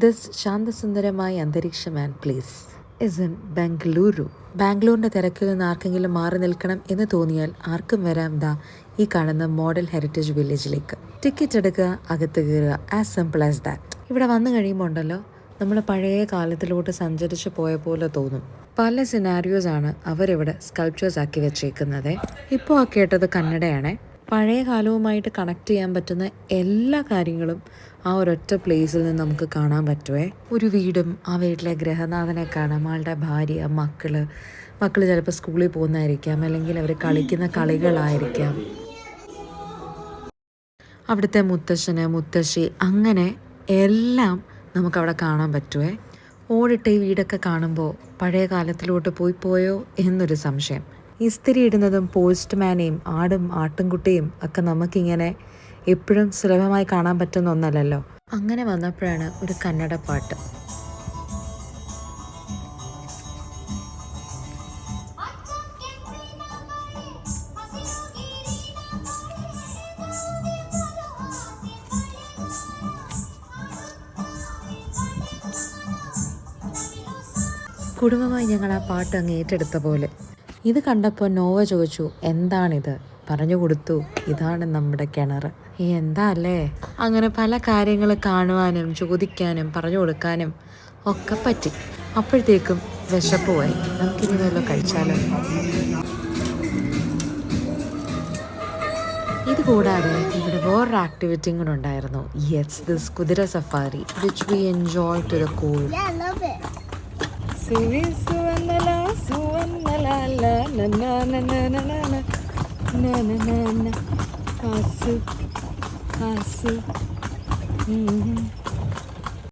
This ശാന്തസുന്ദരമായ അന്തരീക്ഷം and place is in Bengaluru. ബാംഗ്ലൂരിൻ്റെ തിരക്കിൽ നിന്ന് ആർക്കെങ്കിലും മാറി നിൽക്കണം എന്ന് തോന്നിയാൽ ആർക്കും വരാം ഈ കാണുന്ന മോഡൽ ഹെറിറ്റേജ് വില്ലേജിലേക്ക്. ടിക്കറ്റ് എടുക്കുക, അകത്ത് കയറുക, ആസ് സിമ്പിൾ ആസ് ദാറ്റ്. ഇവിടെ വന്നു കഴിയുമ്പോൾ ഉണ്ടല്ലോ, നമ്മൾ പഴയ കാലത്തിലോട്ട് സഞ്ചരിച്ച് പോയ പോലെ തോന്നും. പല സിനാരിയോസാണ് അവരിവിടെ സ്കൾപ്ചേഴ്സ് ആക്കി വെച്ചേക്കുന്നത്. ഇപ്പോൾ ആ കേട്ടത് കന്നഡയാണ്. പഴയ കാലവുമായിട്ട് കണക്ട് ചെയ്യാൻ പറ്റുന്ന എല്ലാ കാര്യങ്ങളും ആ ഒരൊറ്റ പ്ലേസിൽ നിന്ന് നമുക്ക് കാണാൻ പറ്റുമേ. ഒരു വീടും ആ വീട്ടിലെ ഗൃഹനാഥനെ കാണാം, ആളുടെ ഭാര്യ, മക്കൾ ചിലപ്പോൾ സ്കൂളിൽ പോകുന്നതായിരിക്കാം, അല്ലെങ്കിൽ അവർ കളിക്കുന്ന കളികളായിരിക്കാം, അവിടുത്തെ മുത്തശ്ശന്, മുത്തശ്ശി, അങ്ങനെ എല്ലാം നമുക്കവിടെ കാണാൻ പറ്റുമേ. ഓടിട്ട ഈ വീടൊക്കെ കാണുമ്പോൾ പഴയ കാലത്തിലോട്ട് പോയോ എന്നൊരു സംശയം. ഇസ്തിരി ഇടുന്നതും പോസ്റ്റ്മാനെയും ആടും ആട്ടിൻകുട്ടിയും ഒക്കെ നമുക്കിങ്ങനെ എപ്പോഴും സുലഭമായി കാണാൻ പറ്റുന്ന ഒന്നല്ലല്ലോ. അങ്ങനെ വന്നപ്പോഴാണ് ഒരു കന്നഡ പാട്ട്. കുടുംബമായി ഞങ്ങൾ ആ പാട്ട് അങ്ങ് ഏറ്റെടുത്ത പോലെ. ഇത് കണ്ടപ്പോൾ നോവ ചോദിച്ചു, എന്താണിത്? പറഞ്ഞു കൊടുത്തു, ഇതാണ് നമ്മുടെ കിണർ. എന്താ അല്ലേ? അങ്ങനെ പല കാര്യങ്ങൾ കാണുവാനും ചോദിക്കാനും പറഞ്ഞു കൊടുക്കാനും ഒക്കെ പറ്റി. അപ്പോഴത്തേക്കും വിശപ്പ് പോയി. നമുക്കിനി വല്ലതും കഴിച്ചാലോ? ഇത് കൂടാതെ ഇവിടെ വേറൊരു ആക്ടിവിറ്റിയും കൂടെ ഉണ്ടായിരുന്നു. യെസ്, ദിസ് കുതിര safari which we enjoy to the cool.